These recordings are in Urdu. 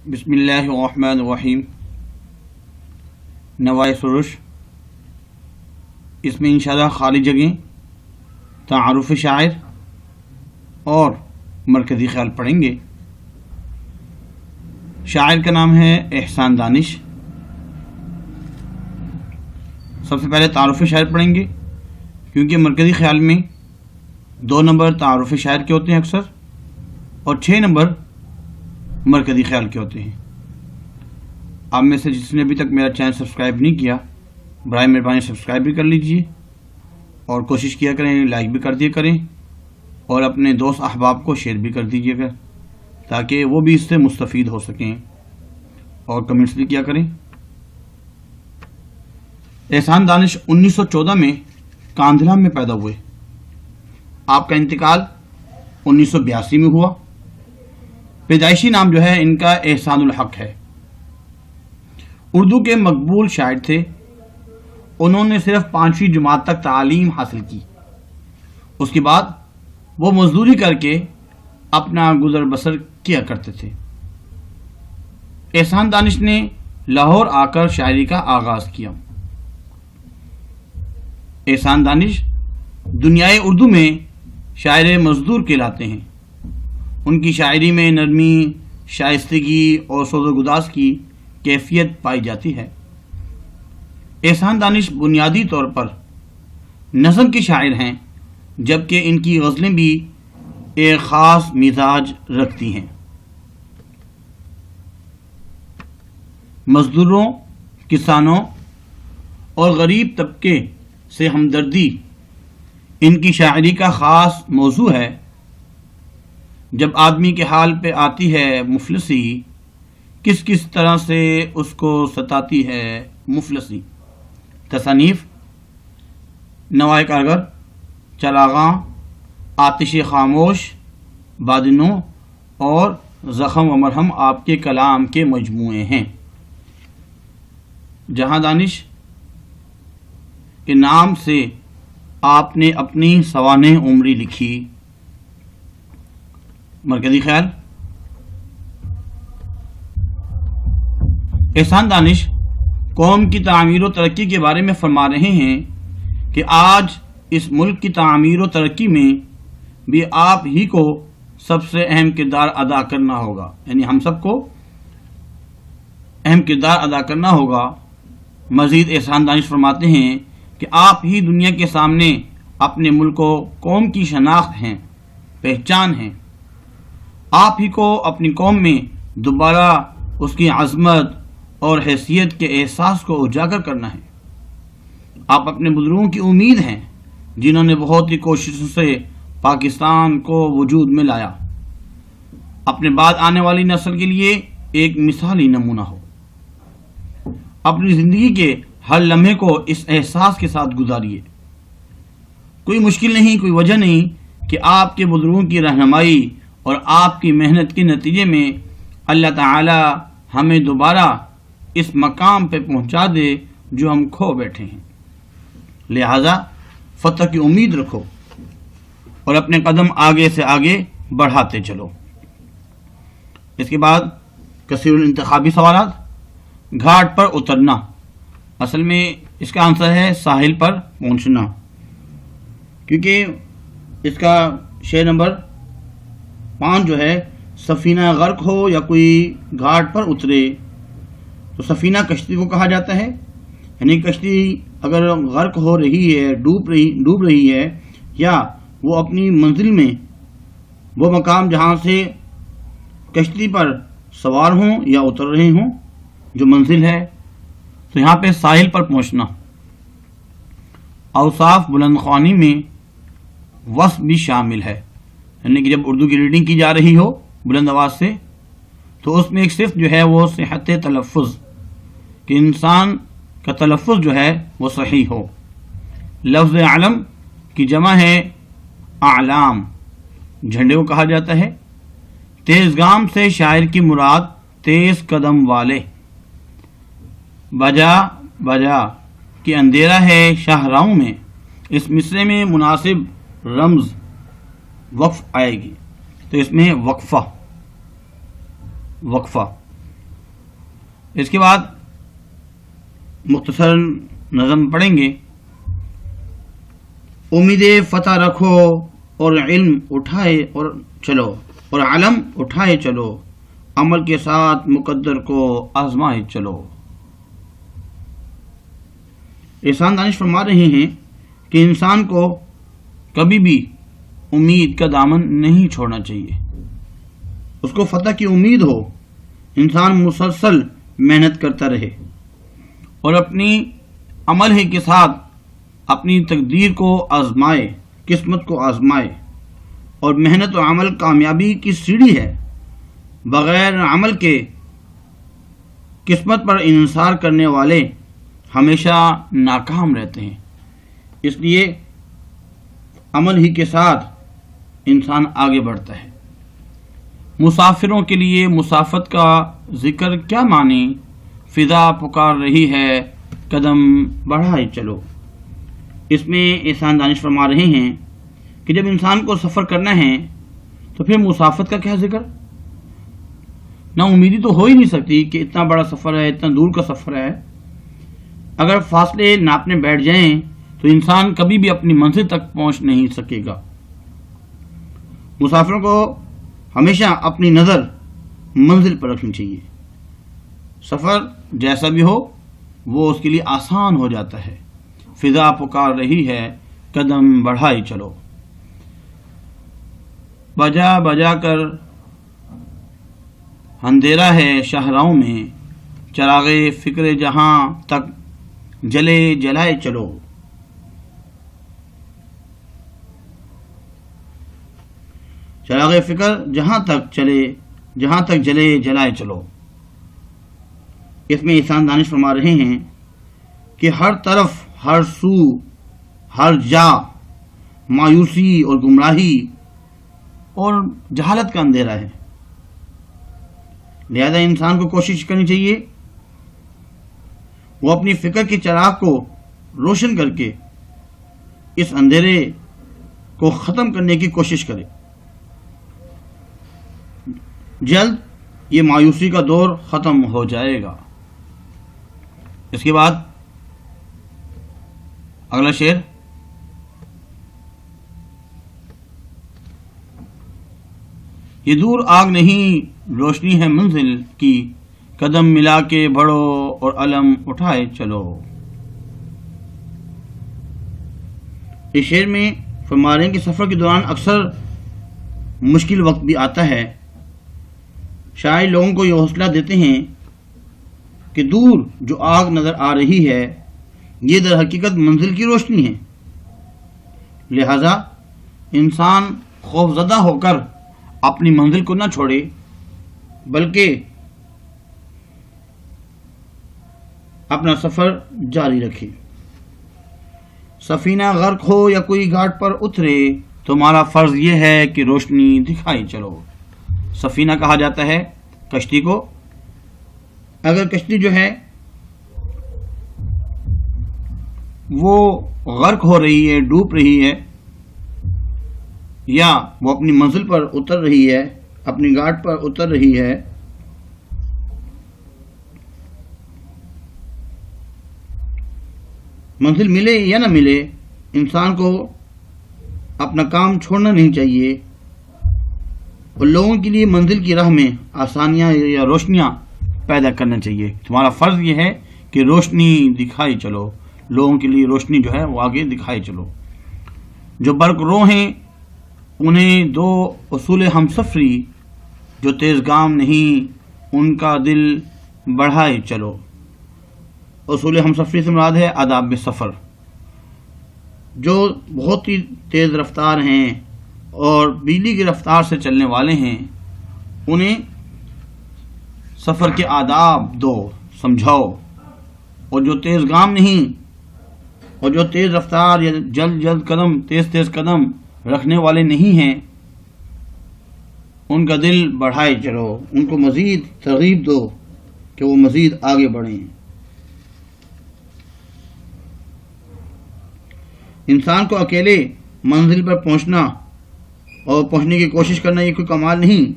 بسم اللہ الرحمن الرحیم۔ نوائے سروش، اس میں انشاءاللہ خالی جگہیں، تعارف شاعر اور مرکزی خیال پڑھیں گے۔ شاعر کا نام ہے احسان دانش۔ سب سے پہلے تعارف شاعر پڑھیں گے، کیونکہ مرکزی خیال میں 2 نمبر تعارف شاعر کے ہوتے ہیں اکثر، اور 6 نمبر مرکزی خیال کے ہوتے ہیں۔ آپ میں سے جس نے ابھی تک میرا چینل سبسکرائب نہیں کیا، برائے مہربانی سبسکرائب بھی کر لیجئے، اور کوشش کیا کریں لائک بھی کر دیا کریں، اور اپنے دوست احباب کو شیئر بھی کر دیجیے گا تاکہ وہ بھی اس سے مستفید ہو سکیں، اور کمنٹس بھی کیا کریں۔ احسان دانش 1914 میں کاندھلہ میں پیدا ہوئے۔ آپ کا انتقال 1982 میں ہوا۔ پیدائشی نام جو ہے ان کا احسان الحق ہے۔ اردو کے مقبول شاعر تھے۔ انہوں نے صرف 5ویں جماعت تک تعلیم حاصل کی۔ اس کے بعد وہ مزدوری کر کے اپنا گزر بسر کیا کرتے تھے۔ احسان دانش نے لاہور آ کر شاعری کا آغاز کیا۔ احسان دانش دنیائے اردو میں شاعر مزدور کہلاتے ہیں۔ ان کی شاعری میں نرمی، شائستگی اور سوز و گداز کی کیفیت پائی جاتی ہے۔ احسان دانش بنیادی طور پر نظم کے شاعر ہیں، جبکہ ان کی غزلیں بھی ایک خاص مزاج رکھتی ہیں۔ مزدوروں، کسانوں اور غریب طبقے سے ہمدردی ان کی شاعری کا خاص موضوع ہے۔ جب آدمی کے حال پہ آتی ہے مفلسی، کس کس طرح سے اس کو ستاتی ہے مفلسی۔ تصانیف: نوائے کارگر، چراغاں، آتش خاموش، بادنوں اور زخم و مرہم آپ کے کلام کے مجموعے ہیں۔ جہاں دانش کے نام سے آپ نے اپنی سوانح عمری لکھی۔ مرکزی خیال: احسان دانش قوم کی تعمیر و ترقی کے بارے میں فرما رہے ہیں کہ آج اس ملک کی تعمیر و ترقی میں بھی آپ ہی کو سب سے اہم کردار ادا کرنا ہوگا، یعنی ہم سب کو اہم کردار ادا کرنا ہوگا۔ مزید احسان دانش فرماتے ہیں کہ آپ ہی دنیا کے سامنے اپنے ملک و قوم کی شناخت ہیں، پہچان ہیں۔ آپ ہی کو اپنی قوم میں دوبارہ اس کی عظمت اور حیثیت کے احساس کو اجاگر کرنا ہے۔ آپ اپنے بزرگوں کی امید ہیں، جنہوں نے بہت ہی کوششوں سے پاکستان کو وجود میں لایا۔ اپنے بعد آنے والی نسل کے لیے ایک مثالی نمونہ ہو۔ اپنی زندگی کے ہر لمحے کو اس احساس کے ساتھ گزاریے۔ کوئی مشکل نہیں، کوئی وجہ نہیں کہ آپ کے بزرگوں کی رہنمائی اور آپ کی محنت کے نتیجے میں اللہ تعالی ہمیں دوبارہ اس مقام پہ پہنچا دے جو ہم کھو بیٹھے ہیں۔ لہذا فتح کی امید رکھو اور اپنے قدم آگے سے آگے بڑھاتے چلو۔ اس کے بعد کثیر الانتخابی سوالات۔ گھاٹ پر اترنا، اصل میں اس کا آنسر ہے ساحل پر پہنچنا، کیونکہ اس کا شعر نمبر 5 جو ہے، سفینہ غرق ہو یا کوئی گھاٹ پر اترے، تو سفینہ کشتی کو کہا جاتا ہے، یعنی کشتی اگر غرق ہو رہی ہے، ڈوب رہی ہے، یا وہ اپنی منزل میں، وہ مقام جہاں سے کشتی پر سوار ہوں یا اتر رہے ہوں، جو منزل ہے، تو یہاں پہ ساحل پر پہنچنا۔ اوصاف بلند خوانی میں وصف بھی شامل ہے، یعنی کہ جب اردو کی ریڈنگ کی جا رہی ہو بلند آواز سے، تو اس میں ایک صفت جو ہے وہ صحت تلفظ، کہ انسان کا تلفظ جو ہے وہ صحیح ہو۔ لفظ علم کی جمع ہے اعلام، جھنڈے کو کہا جاتا ہے۔ تیز گام سے شاعر کی مراد تیز قدم والے۔ بجا بجا کہ اندھیرا ہے شاہراہوں میں، اس مصرے میں مناسب رمز وقف آئے گی، تو اس میں وقفہ۔ اس کے بعد مختصر نظم پڑھیں گے. امید فتح رکھو اور علم اٹھائے اور چلو، اور علم اٹھائے چلو، عمل کے ساتھ مقدر کو آزمائے چلو. احسان دانش فرما رہے ہیں کہ انسان کو کبھی بھی امید کا دامن نہیں چھوڑنا چاہیے. اس کو فتح کی امید ہو، انسان مسلسل محنت کرتا رہے اور اپنی عمل ہی کے ساتھ اپنی تقدیر کو آزمائے، قسمت کو آزمائے. اور محنت و عمل کامیابی کی سیڑھی ہے. بغیر عمل کے قسمت پر انحصار کرنے والے ہمیشہ ناکام رہتے ہیں. اس لیے عمل ہی کے ساتھ انسان آگے بڑھتا ہے. مسافروں کے لیے مسافت کا ذکر کیا معنی، فضا پکار رہی ہے قدم بڑھائے چلو. اس میں احسان دانش فرما رہے ہیں کہ جب انسان کو سفر کرنا ہے تو پھر مسافت کا کیا ذکر. نا امیدی تو ہو ہی نہیں سکتی کہ اتنا بڑا سفر ہے، اتنا دور کا سفر ہے. اگر فاصلے ناپنے بیٹھ جائیں تو انسان کبھی بھی اپنی منزل تک پہنچ نہیں سکے گا. مسافروں کو ہمیشہ اپنی نظر منزل پر رکھنی چاہیے. سفر جیسا بھی ہو وہ اس کے لیے آسان ہو جاتا ہے. فضا پکار رہی ہے قدم بڑھائے چلو. بجا بجا کر اندھیرا ہے شاہراہوں میں، چراغ فکر جہاں تک جلے جلائے چلو. چراغ فکر جہاں تک جلے جلائے چلو. اس میں احسان دانش فرما رہے ہیں کہ ہر طرف، ہر سو، ہر جا مایوسی اور گمراہی اور جہالت کا اندھیرا ہے. لہذا انسان کو کوشش کرنی چاہیے وہ اپنی فکر کے چراغ کو روشن کر کے اس اندھیرے کو ختم کرنے کی کوشش کرے. جلد یہ مایوسی کا دور ختم ہو جائے گا. اس کے بعد اگلا شعر. یہ دور آگ نہیں روشنی ہے منزل کی، قدم ملا کے بڑھو اور علم اٹھائے چلو. اس شعر میں فرما رہے ہیں کہ سفر کے دوران اکثر مشکل وقت بھی آتا ہے. شاعر لوگوں کو یہ حوصلہ دیتے ہیں کہ دور جو آگ نظر آ رہی ہے یہ در حقیقت منزل کی روشنی ہے. لہذا انسان خوفزدہ ہو کر اپنی منزل کو نہ چھوڑے بلکہ اپنا سفر جاری رکھے. سفینہ غرق ہو یا کوئی گھاٹ پر اترے، تمہارا فرض یہ ہے کہ روشنی دکھائی چلو. سفینہ کہا جاتا ہے کشتی کو. اگر کشتی جو ہے وہ غرق ہو رہی ہے، ڈوب رہی ہے، یا وہ اپنی منزل پر اتر رہی ہے، اپنی گھاٹ پر اتر رہی ہے، منزل ملے یا نہ ملے، انسان کو اپنا کام چھوڑنا نہیں چاہیے اور لوگوں کے لیے منزل کی راہ میں آسانیاں یا روشنیاں پیدا کرنا چاہیے. تمہارا فرض یہ ہے کہ روشنی دکھائی چلو، لوگوں کے لیے روشنی جو ہے وہ آگے دکھائی چلو. جو برق رو ہیں انہیں دو اصول ہمسفری، جو تیز گام نہیں ان کا دل بڑھائے چلو. اصول ہمسفری سے مراد ہے آداب سفر. جو بہت ہی تیز رفتار ہیں اور بجلی کی رفتار سے چلنے والے ہیں انہیں سفر کے آداب دو، سمجھاؤ. اور جو تیز گام نہیں اور جو تیز رفتار یا جلد قدم، تیز قدم رکھنے والے نہیں ہیں ان کا دل بڑھائے چلو، ان کو مزید ترغیب دو کہ وہ مزید آگے بڑھیں. انسان کو اکیلے منزل پر پہنچنا اور پہنچنے کی کوشش کرنا یہ کوئی کمال نہیں.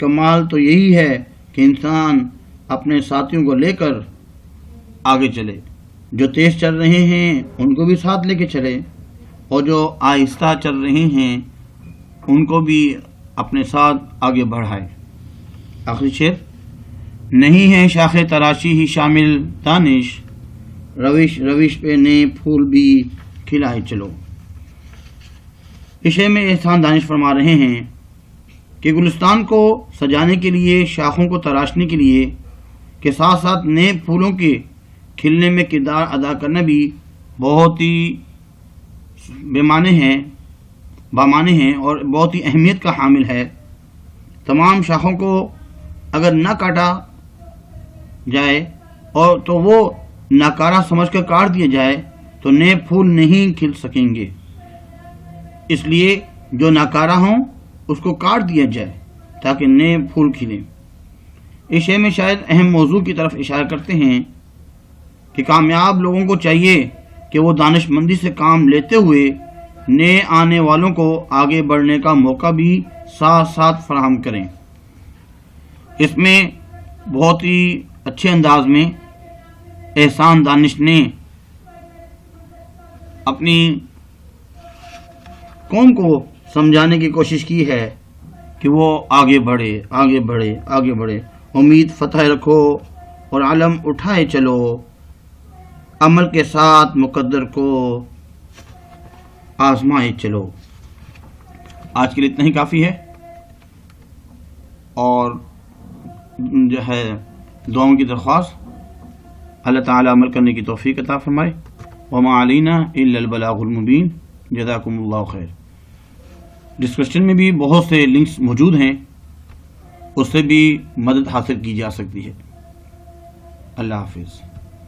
کمال تو یہی ہے کہ انسان اپنے ساتھیوں کو لے کر آگے چلے، جو تیز چل رہے ہیں ان کو بھی ساتھ لے کے چلے، اور جو آہستہ چل رہے ہیں ان کو بھی اپنے ساتھ آگے بڑھائے۔ آخری شعر، نہیں ہے شاخ تراشی ہی شامل دانش، روش روش پہ نئے پھول بھی کھلائے چلو۔ اس شعر میں احسان دانش فرما رہے ہیں کہ گلستان کو سجانے کے لیے، شاخوں کو تراشنے کے لیے کے ساتھ ساتھ نئے پھولوں کے کھلنے میں کردار ادا کرنا بھی بہت ہی بامعنی ہے اور بہت ہی اہمیت کا حامل ہے۔ تمام شاخوں کو اگر نہ کاٹا جائے اور تو وہ ناکارہ سمجھ کر کاٹ دیا جائے تو نئے پھول نہیں کھل سکیں گے، اس لیے جو ناکارہ ہوں اس کو کاٹ دیا جائے تاکہ نئے پھول کھلیں۔ اس شعر میں شاید اہم موضوع کی طرف اشارہ کرتے ہیں کہ کامیاب لوگوں کو چاہیے کہ وہ دانش مندی سے کام لیتے ہوئے نئے آنے والوں کو آگے بڑھنے کا موقع بھی ساتھ ساتھ فراہم کریں۔ اس میں بہت ہی اچھے انداز میں احسان دانش نے اپنی قوم کو سمجھانے کی کوشش کی ہے کہ وہ آگے بڑھے، آگے بڑھے، آگے بڑھے، امید فتح رکھو اور علم اٹھائے چلو، عمل کے ساتھ مقدر کو آزمائے چلو۔ آج کے لیے اتنا ہی کافی ہے، اور جو ہے دعاؤں کی درخواست، اللہ تعالی عمل کرنے کی توفیق عطا فرمائے۔ وما علینا الا البلاغ المبین۔ جزاکم اللہ خیر۔ ڈسکرپشن میں بھی بہت سے لنکس موجود ہیں، اس سے بھی مدد حاصل کی جا سکتی ہے۔ اللہ حافظ۔